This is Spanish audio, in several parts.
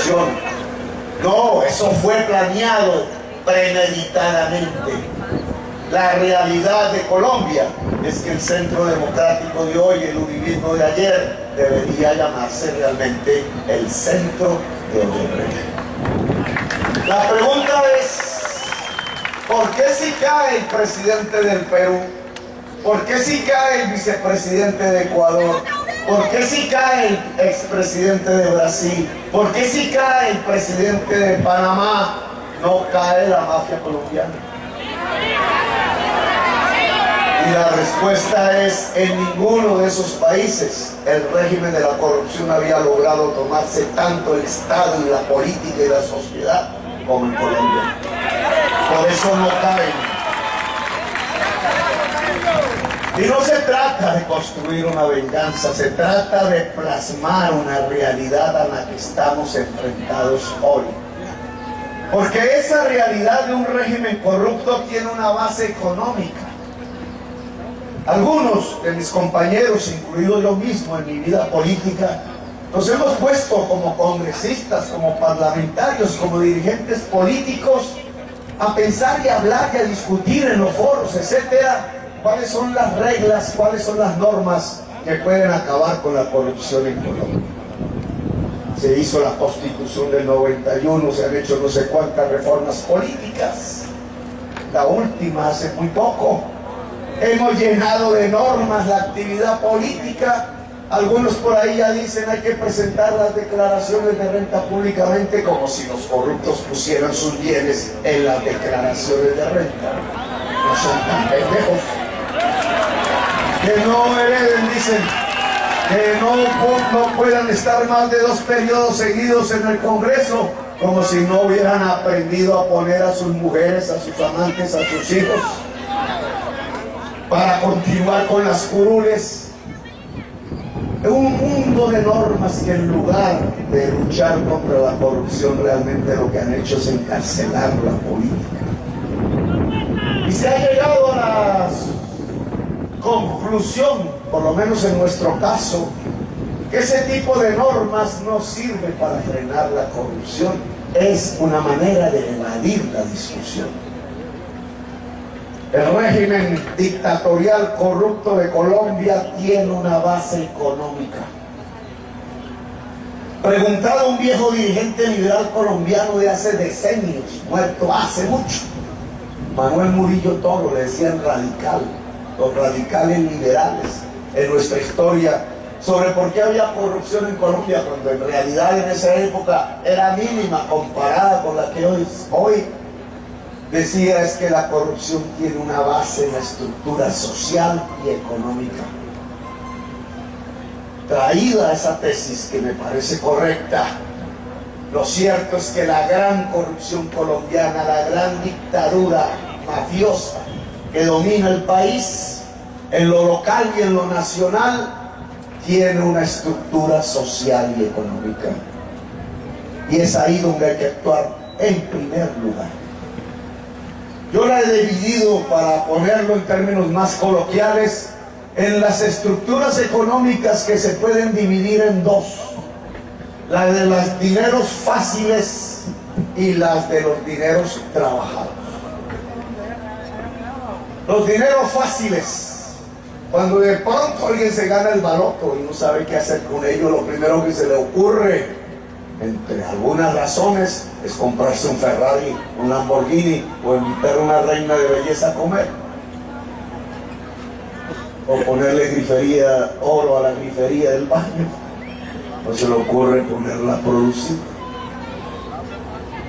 corrupción. No, eso fue planeado premeditadamente. La realidad de Colombia es que el centro democrático de hoy, el uribismo de ayer, debería llamarse realmente el centro de Odebrecht. La pregunta es, ¿por qué si cae el presidente del Perú? ¿Por qué si cae el vicepresidente de Ecuador? ¿Por qué si cae el expresidente de Brasil? ¿Por qué si cae el presidente de Panamá? No cae la mafia colombiana. Y la respuesta es, en ninguno de esos países el régimen de la corrupción había logrado tomarse tanto el Estado y la política y la sociedad como en Colombia. Por eso no caen. Y no se trata de construir una venganza, se trata de plasmar una realidad a la que estamos enfrentados hoy. Porque esa realidad de un régimen corrupto tiene una base económica. Algunos de mis compañeros, incluido yo mismo en mi vida política, nos hemos puesto como congresistas, como parlamentarios, como dirigentes políticos a pensar y a hablar y a discutir en los foros, etcétera, cuáles son las reglas, cuáles son las normas que pueden acabar con la corrupción en Colombia. Se hizo la Constitución del 91, se han hecho no sé cuántas reformas políticas, la última hace muy poco. Hemos llenado de normas la actividad política. Algunos por ahí ya dicen hay que presentar las declaraciones de renta públicamente, como si los corruptos pusieran sus bienes en las declaraciones de renta. No son tan pendejos. Que no hereden, dicen, que no puedan estar más de 2 periodos seguidos en el Congreso, como si no hubieran aprendido a poner a sus mujeres, a sus amantes, a sus hijos, para continuar con las curules. Un mundo de normas que en lugar de luchar contra la corrupción realmente lo que han hecho es encarcelar la política. Y se ha llegado a la conclusión, por lo menos en nuestro caso, que ese tipo de normas no sirve para frenar la corrupción, es una manera de evadir la discusión. El régimen dictatorial corrupto de Colombia tiene una base económica. Preguntado a un viejo dirigente liberal colombiano de hace decenios, muerto hace mucho, Manuel Murillo Toro, le decían radical, los radicales liberales en nuestra historia, sobre por qué había corrupción en Colombia, cuando en realidad en esa época era mínima comparada con la que hoy. Decía es que la corrupción tiene una base en la estructura social y económica. Traída esa tesis, que me parece correcta, lo cierto es que la gran corrupción colombiana, la gran dictadura mafiosa que domina el país, en lo local y en lo nacional, tiene una estructura social y económica. Y es ahí donde hay que actuar en primer lugar. Yo la he dividido, para ponerlo en términos más coloquiales, en las estructuras económicas que se pueden dividir en dos: la de los dineros fáciles y las de los dineros trabajados. Los dineros fáciles, cuando de pronto alguien se gana el baloto y no sabe qué hacer con ello, lo primero que se le ocurre, entre algunas razones, es comprarse un Ferrari, un Lamborghini, o invitar a una reina de belleza a comer, o ponerle grifería, oro a la grifería del baño. No se le ocurre ponerla a producir.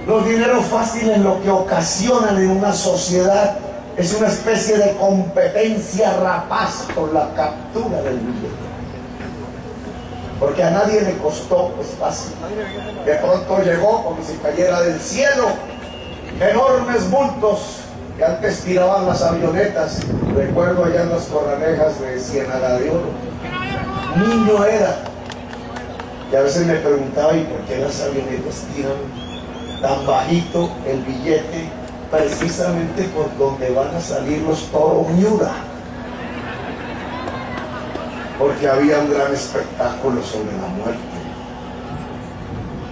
Los dineros fáciles lo que ocasionan en una sociedad es una especie de competencia rapaz por la captura del billete. Porque a nadie le costó, es fácil. De pronto llegó como si cayera del cielo enormes bultos que antes tiraban las avionetas. Recuerdo allá en las corralejas de Ciénaga de Oro. Niño era. Y a veces me preguntaba, ¿y por qué las avionetas tiran tan bajito el billete? Precisamente por donde van a salir los toros Miura. Porque había un gran espectáculo sobre la muerte.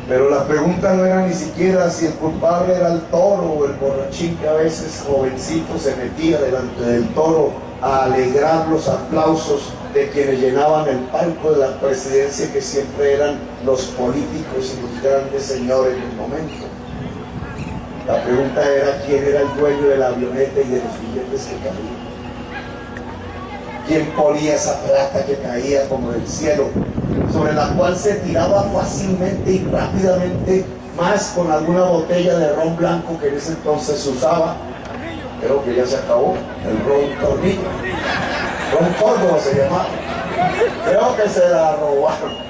Pero la pregunta no era ni siquiera si el culpable era el toro o el borrachín que a veces jovencito se metía delante del toro a alegrar los aplausos de quienes llenaban el palco de la presidencia, que siempre eran los políticos y los grandes señores del momento. La pregunta era quién era el dueño de la avioneta y de los billetes que caían. ¿Quién ponía esa plata que caía como del cielo, sobre la cual se tiraba fácilmente y rápidamente, más con alguna botella de ron blanco que en ese entonces se usaba? Creo que ya se acabó, el ron tornillo, ron Córdoba se llamaba. Creo que se la robaron.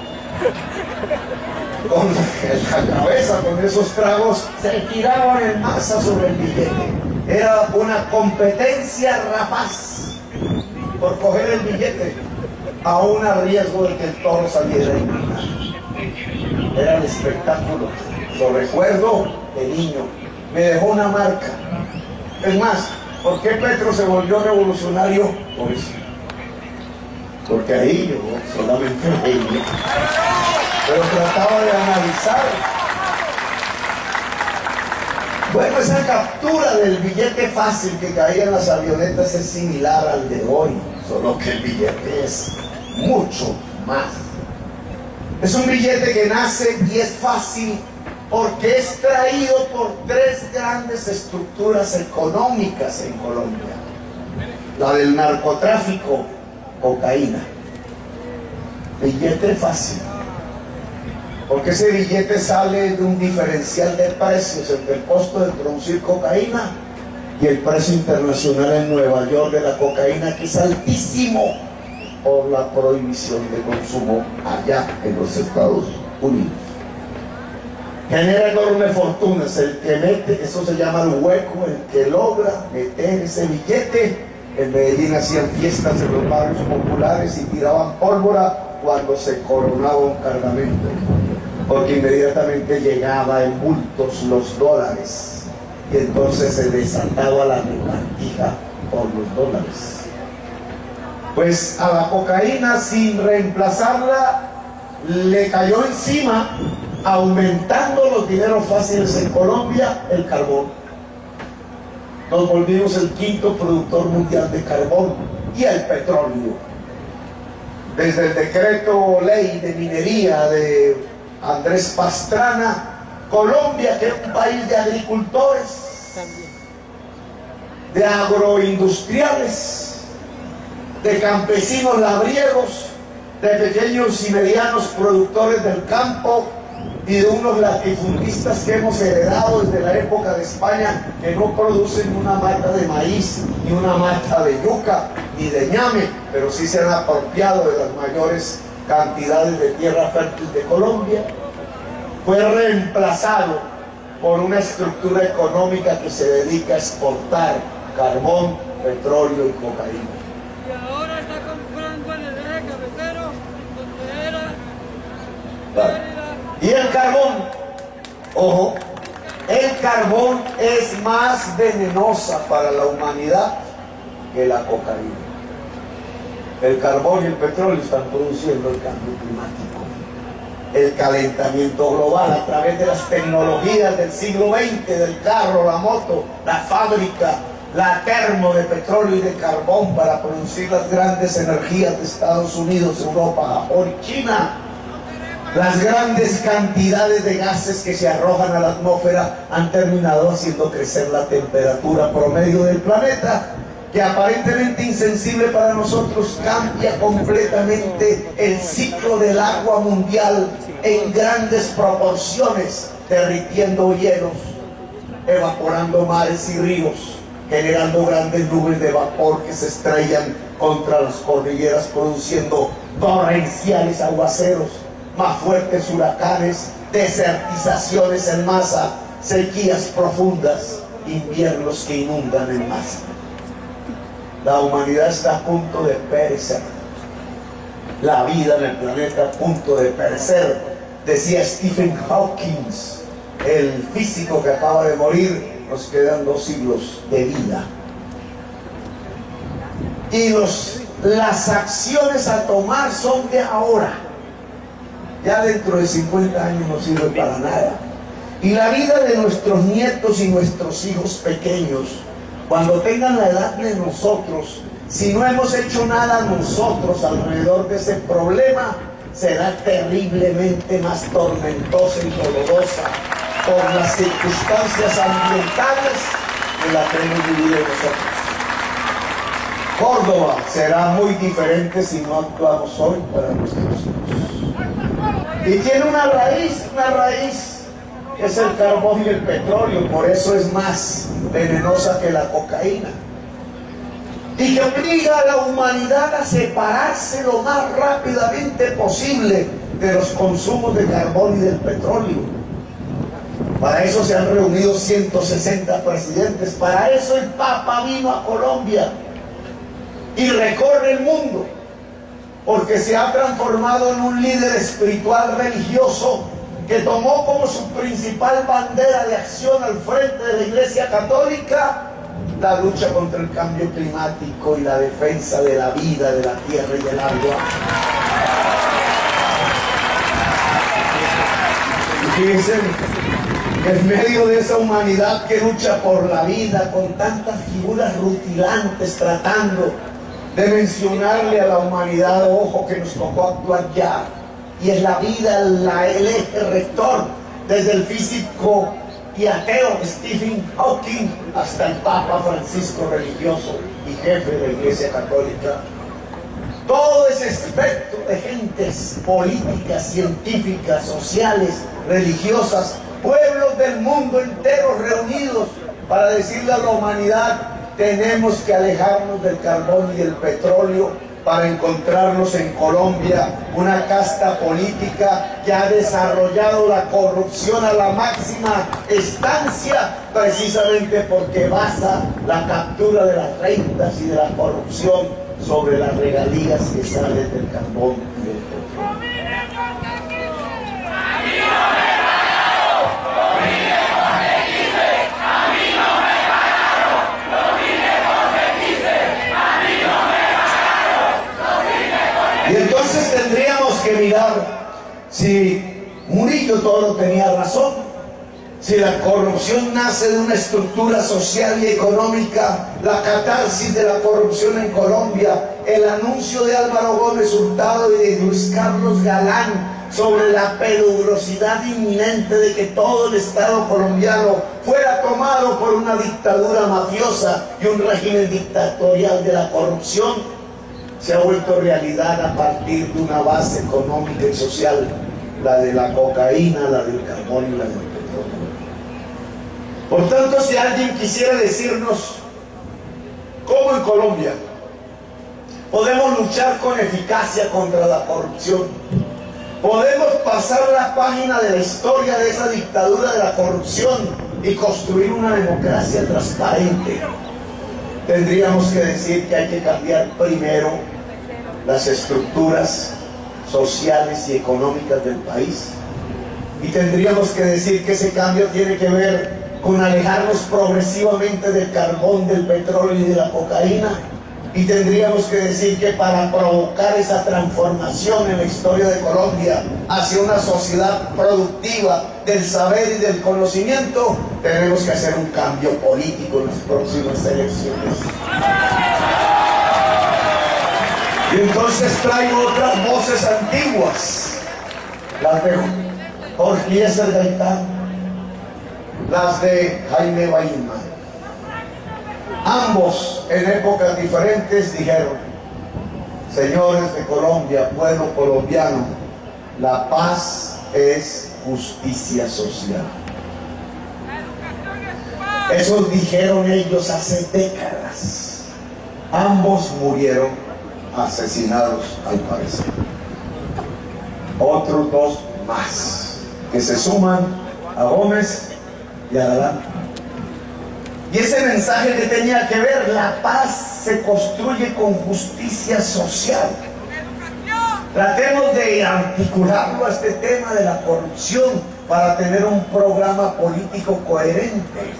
Con la cabeza, con esos tragos, se tiraban en masa sobre el billete. Era una competencia rapaz por coger el billete, aún a riesgo de que el toro saliera y era el espectáculo. Lo recuerdo de niño, me dejó una marca. Es más, ¿por qué Petro se volvió revolucionario? Por eso. Porque ahí yo solamente veía, pero trataba de analizar. Bueno, esa captura del billete fácil que caía en las avionetas es similar al de hoy, solo que el billete es mucho más. Es un billete que nace y es fácil porque es traído por tres grandes estructuras económicas en Colombia. La del narcotráfico, cocaína. Billete fácil, porque ese billete sale de un diferencial de precios entre el costo de producir cocaína y el precio internacional en Nueva York de la cocaína, que es altísimo por la prohibición de consumo allá en los Estados Unidos. Genera enormes fortunas. El que mete, eso se llama el hueco, el que logra meter ese billete. En Medellín hacían fiestas en los barrios populares y tiraban pólvora cuando se coronaba un cargamento, porque inmediatamente llegaba en bultos los dólares y entonces se desataba la repartija por los dólares. Pues a la cocaína, sin reemplazarla, le cayó encima, aumentando los dineros fáciles en Colombia, el carbón. Nos volvimos el quinto productor mundial de carbón y el petróleo. Desde el decreto ley de minería de Andrés Pastrana, Colombia, que es un país de agricultores, de agroindustriales, de campesinos labriegos, de pequeños y medianos productores del campo y de unos latifundistas que hemos heredado desde la época de España, que no producen una mata de maíz, ni una mata de yuca, ni de ñame, pero sí se han apropiado de las mayores cantidades de tierra fértil de Colombia. Fue reemplazado por una estructura económica que se dedica a exportar carbón, petróleo y cocaína. Y ahora está comprando en el eje cafetero, donde era Vale. Y el carbón, ojo, el carbón es más venenosa para la humanidad que la cocaína. El carbón y el petróleo están produciendo el cambio climático, el calentamiento global a través de las tecnologías del siglo XX, del carro, la moto, la fábrica, la termo de petróleo y de carbón para producir las grandes energías de Estados Unidos, Europa, Japón y China. Las grandes cantidades de gases que se arrojan a la atmósfera han terminado haciendo crecer la temperatura promedio del planeta, que aparentemente insensible para nosotros cambia completamente el ciclo del agua mundial en grandes proporciones, derritiendo hielos, evaporando mares y ríos, generando grandes nubes de vapor que se estrellan contra las cordilleras, produciendo torrenciales aguaceros, más fuertes huracanes, desertizaciones en masa, sequías profundas, inviernos que inundan en masa. La humanidad está a punto de perecer. La vida en el planeta a punto de perecer. Decía Stephen Hawking, el físico que acaba de morir, nos quedan 2 siglos de vida. Y las acciones a tomar son de ahora. ya dentro de 50 años no sirve para nada. Y la vida de nuestros nietos y nuestros hijos pequeños, cuando tengan la edad de nosotros, si no hemos hecho nada nosotros alrededor de ese problema, será terriblemente más tormentosa y dolorosa por las circunstancias ambientales que la que hemos vivido nosotros. Córdoba será muy diferente si no actuamos hoy para nuestros hijos. Y tiene una raíz que es el carbón y el petróleo, por eso es más venenosa que la cocaína. Y que obliga a la humanidad a separarse lo más rápidamente posible de los consumos de carbón y del petróleo. Para eso se han reunido 160 presidentes, para eso el Papa vino a Colombia y recorre el mundo, porque se ha transformado en un líder espiritual religioso que tomó como su principal bandera de acción al frente de la Iglesia Católica la lucha contra el cambio climático y la defensa de la vida, de la tierra y del agua. Y fíjense, en medio de esa humanidad que lucha por la vida, con tantas figuras rutilantes tratando de mencionarle a la humanidad, ojo que nos tocó actuar ya, y es la vida el eje rector, desde el físico y ateo Stephen Hawking hasta el Papa Francisco, religioso y jefe de la Iglesia Católica. Todo ese espectro de gentes políticas, científicas, sociales, religiosas, pueblos del mundo entero reunidos para decirle a la humanidad: tenemos que alejarnos del carbón y del petróleo para encontrarnos en Colombia una casta política que ha desarrollado la corrupción a la máxima estancia, precisamente porque basa la captura de las rentas y de la corrupción sobre las regalías que salen del carbón y del petróleo. Y entonces tendríamos que mirar si Murillo Toro tenía razón, si la corrupción nace de una estructura social y económica, la catarsis de la corrupción en Colombia, el anuncio de Álvaro Gómez Hurtado y de Luis Carlos Galán sobre la peligrosidad inminente de que todo el Estado colombiano fuera tomado por una dictadura mafiosa y un régimen dictatorial de la corrupción, se ha vuelto realidad a partir de una base económica y social, la de la cocaína, la del carbón y la del petróleo. Por tanto, si alguien quisiera decirnos cómo en Colombia podemos luchar con eficacia contra la corrupción, podemos pasar la página de la historia de esa dictadura de la corrupción y construir una democracia transparente, tendríamos que decir que hay que cambiar primero las estructuras sociales y económicas del país, y tendríamos que decir que ese cambio tiene que ver con alejarnos progresivamente del carbón, del petróleo y de la cocaína, y tendríamos que decir que para provocar esa transformación en la historia de Colombia hacia una sociedad productiva del saber y del conocimiento, tenemos que hacer un cambio político en las próximas elecciones. Y entonces traigo otras voces antiguas, las de Jorge Eliezer Gaitán, las de Jaime Bailma. Ambos en épocas diferentes dijeron: señores de Colombia, pueblo colombiano, la paz es justicia social. Eso dijeron ellos hace décadas. Ambos murieron asesinados, al parecer. Otros dos más que se suman a Gómez y a Galán. Y ese mensaje que tenía que ver, la paz se construye con justicia social. Tratemos de articularlo a este tema de la corrupción para tener un programa político coherente.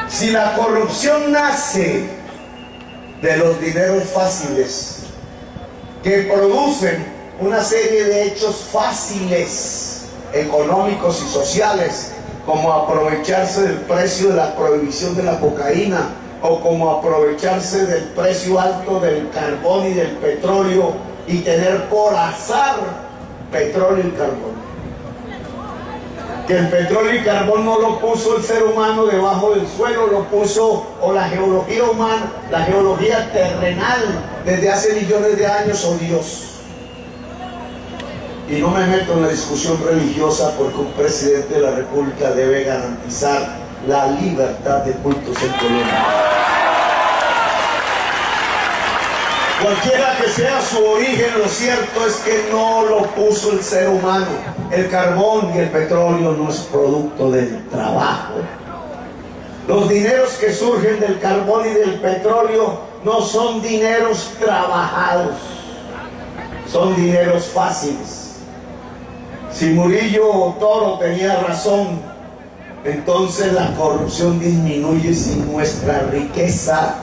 Si la corrupción nace de los dineros fáciles que producen una serie de hechos fáciles, económicos y sociales, como aprovecharse del precio de la prohibición de la cocaína, o como aprovecharse del precio alto del carbón y del petróleo y tener por azar petróleo y carbón. Que el petróleo y carbón no lo puso el ser humano debajo del suelo, lo puso o la geología humana, la geología terrenal desde hace millones de años, o Dios. Y no me meto en la discusión religiosa, porque un presidente de la República debe garantizar la libertad de cultos en Colombia. Cualquiera que sea su origen, lo cierto es que no lo puso el ser humano. El carbón y el petróleo no es producto del trabajo. Los dineros que surgen del carbón y del petróleo no son dineros trabajados, son dineros fáciles. Si Murillo Toro tenía razón, entonces la corrupción disminuye si nuestra riqueza,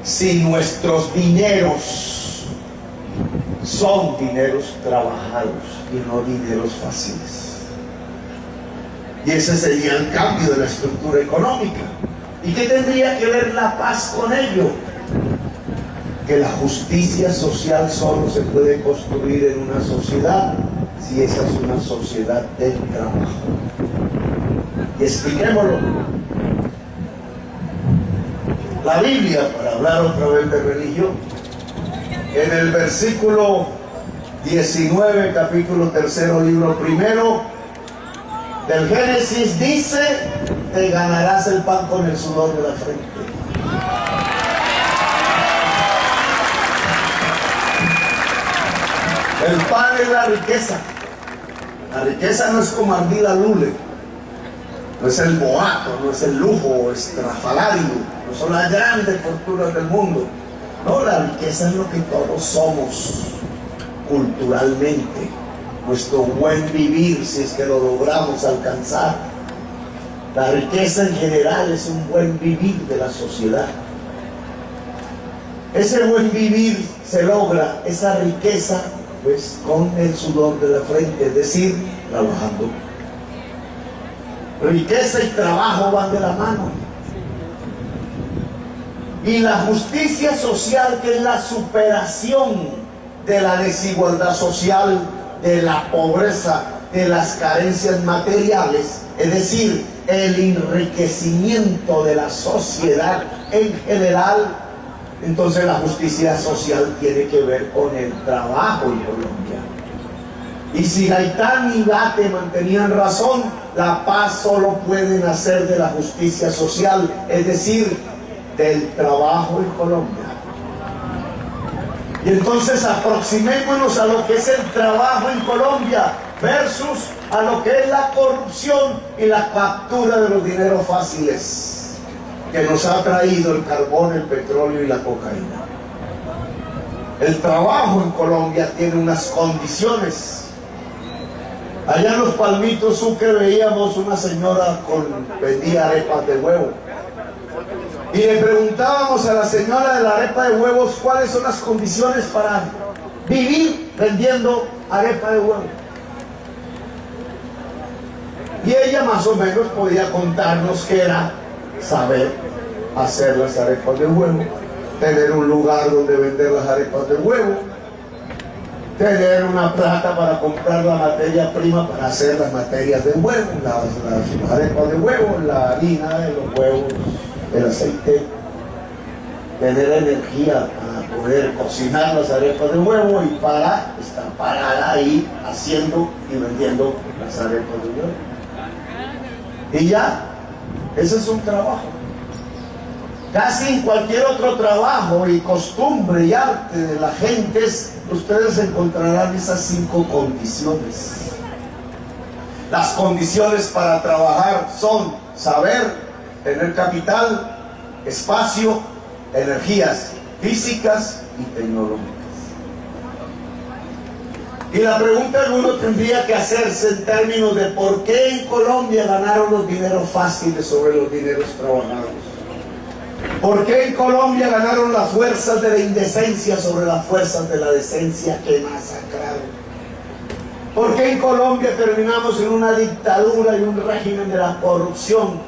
si nuestros dineros son dineros trabajados y no dineros fáciles. Y ese sería el cambio de la estructura económica. ¿Y qué tendría que ver la paz con ello? Que la justicia social solo se puede construir en una sociedad si esa es una sociedad del trabajo. Y expliquémoslo. La Biblia, para hablar otra vez de religión, en el versículo 19, capítulo 3, libro 1 del Génesis, dice: te ganarás el pan con el sudor de la frente. El pan es la riqueza. La riqueza no es como ardida lule, no es el boato, no es el lujo estrafalario, no son las grandes fortunas del mundo. No, la riqueza es lo que todos somos culturalmente, nuestro buen vivir, si es que lo logramos alcanzar. La riqueza en general es un buen vivir de la sociedad. Ese buen vivir se logra, esa riqueza, pues con el sudor de la frente, es decir, trabajando. Riqueza y trabajo van de la mano. Y la justicia social, que es la superación de la desigualdad social, de la pobreza, de las carencias materiales, es decir, el enriquecimiento de la sociedad en general. Entonces la justicia social tiene que ver con el trabajo en Colombia. Y si Gaitán y Gate mantenían razón, la paz solo puede nacer de la justicia social, es decir, del trabajo en Colombia. Y entonces aproximémonos a lo que es el trabajo en Colombia versus a lo que es la corrupción y la captura de los dineros fáciles que nos ha traído el carbón, el petróleo y la cocaína. El trabajo en Colombia tiene unas condiciones. Allá en Los Palmitos Sucre veíamos una señora vendía arepas de huevo. Y le preguntábamos a la señora de la arepa de huevos cuáles son las condiciones para vivir vendiendo arepa de huevo. Y ella más o menos podía contarnos que era saber hacer las arepas de huevo, tener un lugar donde vender las arepas de huevo, tener una plata para comprar la materia prima para hacer las materias de huevo, las arepas de huevo, la harina de los huevos, el aceite, tener energía para poder cocinar las arepas de huevo y para estar parada ahí haciendo y vendiendo las arepas de huevo. Y ya, ese es un trabajo. Casi en cualquier otro trabajo y costumbre y arte de la gente, ustedes encontrarán esas 5 condiciones. Las condiciones para trabajar son saber, tener capital, espacio, energías físicas y tecnológicas. Y la pregunta que uno tendría que hacerse en términos de por qué en Colombia ganaron los dineros fáciles sobre los dineros trabajados. ¿Por qué en Colombia ganaron las fuerzas de la indecencia sobre las fuerzas de la decencia que masacraron? ¿Por qué en Colombia terminamos en una dictadura y un régimen de la corrupción?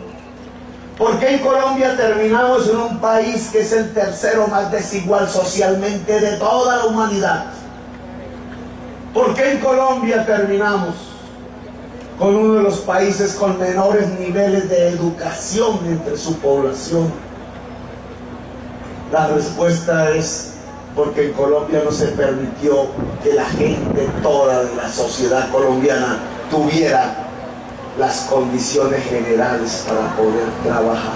¿Por qué en Colombia terminamos en un país que es el tercero más desigual socialmente de toda la humanidad? ¿Por qué en Colombia terminamos con uno de los países con menores niveles de educación entre su población? La respuesta es porque en Colombia no se permitió que la gente toda de la sociedad colombiana tuviera las condiciones generales para poder trabajar.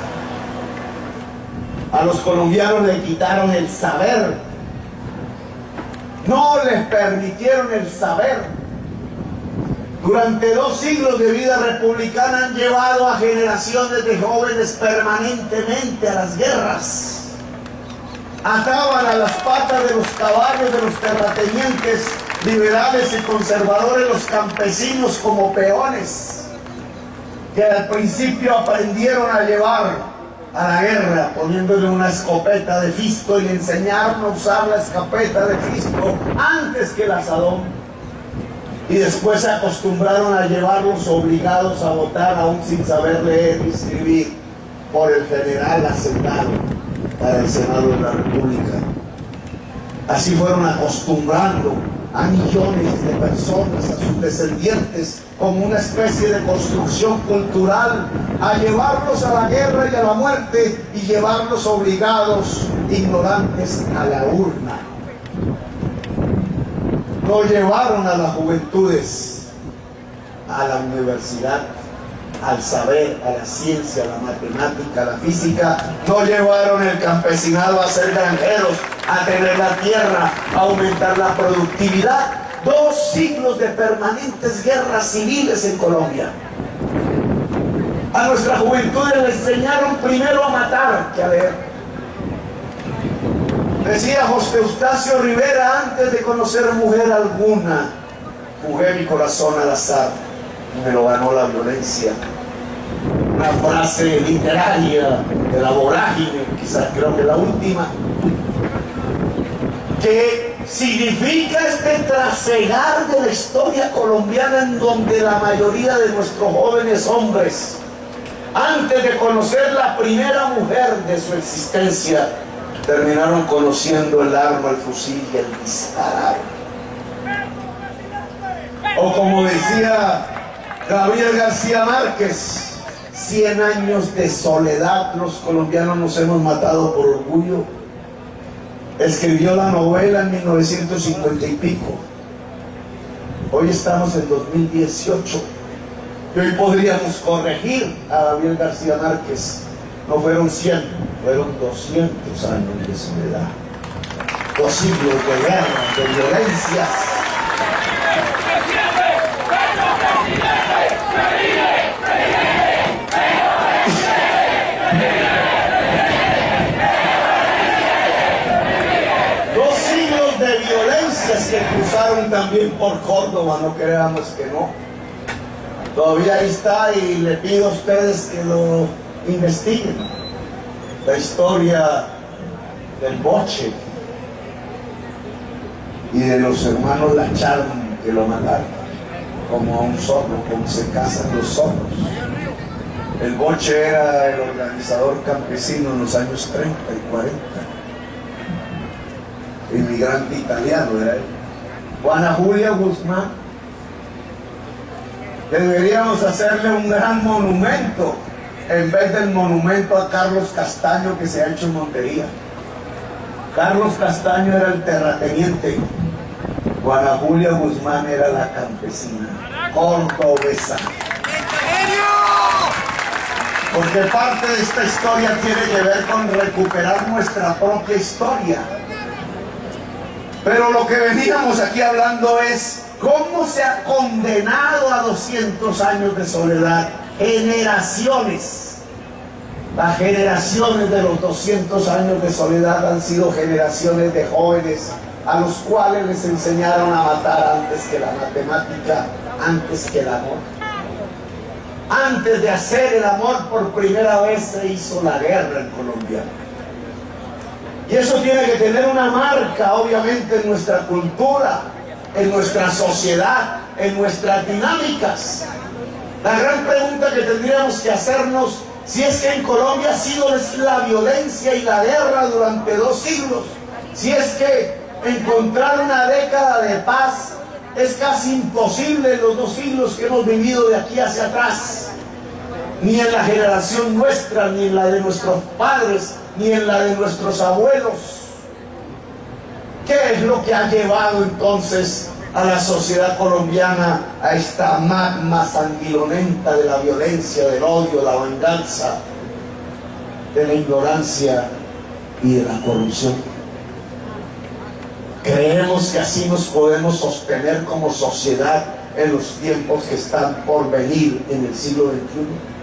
A los colombianos le quitaron el saber, no les permitieron el saber. Durante 2 siglos de vida republicana han llevado a generaciones de jóvenes permanentemente a las guerras. Ataban a las patas de los caballos de los terratenientes liberales y conservadores los campesinos como peones, que al principio aprendieron a llevar a la guerra poniéndole una escopeta de fisto y le enseñaron a usar la escopeta de fisto antes que el asadón, y después se acostumbraron a llevarlos obligados a votar aún sin saber leer y escribir por el general hacendado para el Senado de la República. Así fueron acostumbrando a millones de personas, a sus descendientes, como una especie de construcción cultural, a llevarlos a la guerra y a la muerte, y llevarlos obligados, ignorantes, a la urna. No llevaron a las juventudes a la universidad, al saber, a la ciencia, a la matemática, a la física. No llevaron el campesinado a ser granjeros, a tener la tierra, a aumentar la productividad. 2 siglos de permanentes guerras civiles en Colombia. A nuestra juventud le enseñaron primero a matar que a leer. Decía José Eustacio Rivera antes de conocer mujer alguna: jugué mi corazón al azar, me lo ganó la violencia. Una frase literaria de la vorágine, quizás creo que la última, que significa este trasegar de la historia colombiana, en donde la mayoría de nuestros jóvenes hombres, antes de conocer la primera mujer de su existencia, terminaron conociendo el arma, el fusil y el disparar. O como decía Gabriel García Márquez: 100 años de soledad los colombianos nos hemos matado por orgullo. Escribió la novela en 1950 y pico. Hoy estamos en 2018 y hoy podríamos corregir a Gabriel García Márquez. No fueron 100, fueron 200 años de soledad. 2 siglos de guerra, de violencias. Que cruzaron también por Córdoba, no creamos que no. Todavía ahí está, y le pido a ustedes que lo investiguen. La historia del Boche y de los hermanos Lacharm, que lo mataron como a un zorro, como se cazan los zorros. El Boche era el organizador campesino en los años 30 y 40. Inmigrante italiano era él. Juana Julia Guzmán, deberíamos hacerle un gran monumento en vez del monumento a Carlos Castaño que se ha hecho en Montería. Carlos Castaño era el terrateniente, Juana Julia Guzmán era la campesina cordobesa. Porque parte de esta historia tiene que ver con recuperar nuestra propia historia. Pero lo que veníamos aquí hablando es cómo se ha condenado a 200 años de soledad generaciones. Las generaciones de los 200 años de soledad han sido generaciones de jóvenes a los cuales les enseñaron a matar antes que la matemática, antes que el amor. Antes de hacer el amor por primera vez se hizo la guerra en Colombia. Y eso tiene que tener una marca, obviamente, en nuestra cultura, en nuestra sociedad, en nuestras dinámicas. La gran pregunta que tendríamos que hacernos, si es que en Colombia ha sido la violencia y la guerra durante 2 siglos, si es que encontrar una década de paz es casi imposible en los 2 siglos que hemos vivido de aquí hacia atrás, ni en la generación nuestra, ni en la de nuestros padres, ni en la de nuestros abuelos. ¿Qué es lo que ha llevado entonces a la sociedad colombiana a esta magma sanguinolenta de la violencia, del odio, de la venganza, de la ignorancia y de la corrupción? Creemos que así nos podemos sostener como sociedad en los tiempos que están por venir en el siglo XXI.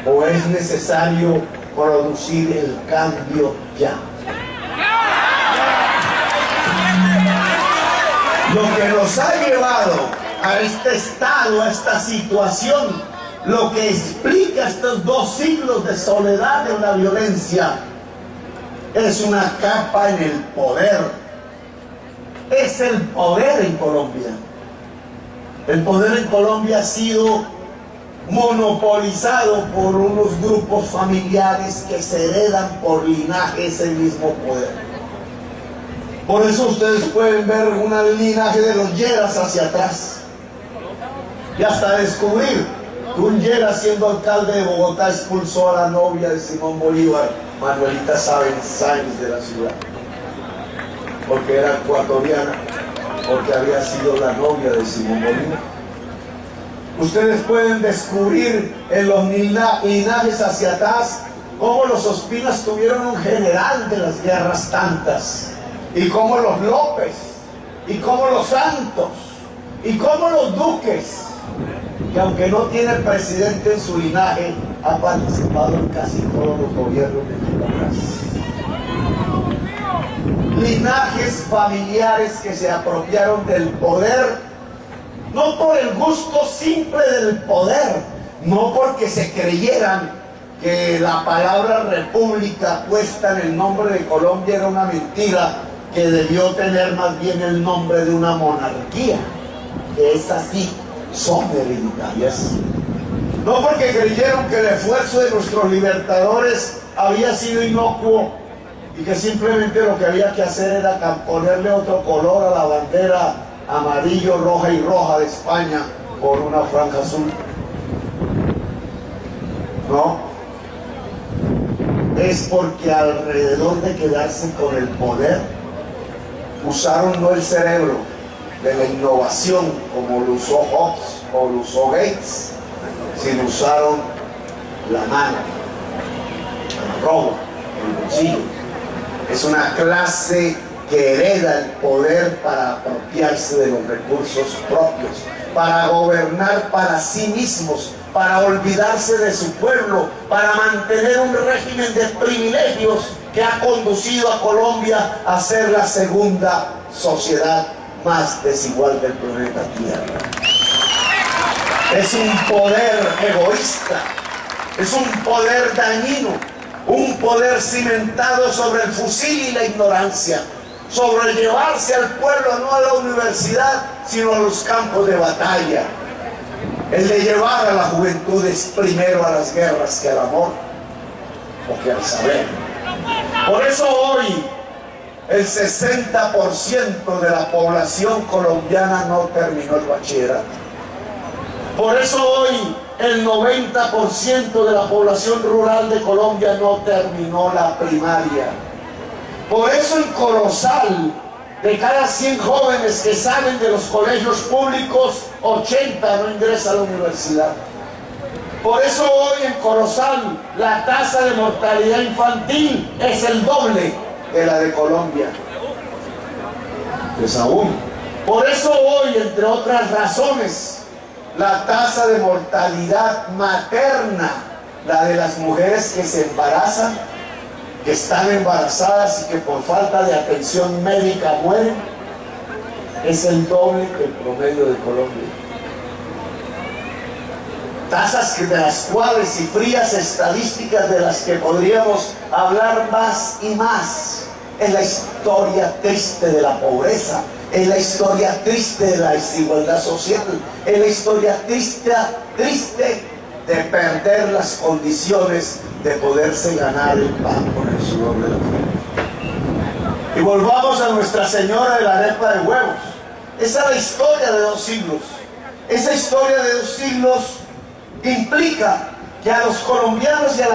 ¿O es necesario producir el cambio ya? Lo que nos ha llevado a este estado, a esta situación, lo que explica estos 2 siglos de soledad de una violencia, es una capa en el poder. Es el poder en Colombia. El poder en Colombia ha sido monopolizado por unos grupos familiares que se heredan por linaje ese mismo poder. Por eso ustedes pueden ver un linaje de los Lleras hacia atrás, y hasta descubrir que un Llera, siendo alcalde de Bogotá, expulsó a la novia de Simón Bolívar, Manuelita Sáenz, de la ciudad, porque era ecuatoriana, porque había sido la novia de Simón Bolívar. Ustedes pueden descubrir en los linajes hacia atrás cómo los Ospinas tuvieron un general de las guerras tantas, y cómo los López, y cómo los Santos, y cómo los Duques, que aunque no tiene presidente en su linaje, ha participado en casi todos los gobiernos de linajes familiares que se apropiaron del poder, no por el gusto simple del poder, no porque se creyeran que la palabra república puesta en el nombre de Colombia era una mentira, que debió tener más bien el nombre de una monarquía, que es así, son hereditarias. No porque creyeron que el esfuerzo de nuestros libertadores había sido inocuo y que simplemente lo que había que hacer era ponerle otro color a la bandera amarillo, roja y roja de España por una franja azul. No, es porque alrededor de quedarse con el poder usaron no el cerebro de la innovación como lo usó Hobbes o lo usó Gates, sino usaron la mano, el robo, el bolsillo. Es una clase que hereda el poder para apropiarse de los recursos propios, para gobernar para sí mismos, para olvidarse de su pueblo, para mantener un régimen de privilegios que ha conducido a Colombia a ser la segunda sociedad más desigual del planeta Tierra. Es un poder egoísta, es un poder dañino, un poder cimentado sobre el fusil y la ignorancia, sobre llevarse al pueblo no a la universidad, sino a los campos de batalla. El de llevar a la juventud es primero a las guerras que al amor o que al saber. Por eso hoy el 60% de la población colombiana no terminó el bachillerato. Por eso hoy el 90% de la población rural de Colombia no terminó la primaria. Por eso en Corozal, de cada 100 jóvenes que salen de los colegios públicos, 80 no ingresan a la universidad. Por eso hoy en Corozal la tasa de mortalidad infantil es el doble de la de Colombia. Pues aún. Por eso hoy, entre otras razones, la tasa de mortalidad materna, la de las mujeres que se embarazan, que están embarazadas y que por falta de atención médica mueren, es el doble que el promedio de Colombia. tasas de las cuales y frías estadísticas de las que podríamos hablar más y más. Es la historia triste de la pobreza, es la historia triste de la desigualdad social, es la historia triste de perder las condiciones de poderse ganar el pan con el sudor de la frente. Y volvamos a Nuestra Señora de la arepa de huevos. Esa es la historia de 2 siglos. Esa historia de 2 siglos implica que a los colombianos y a la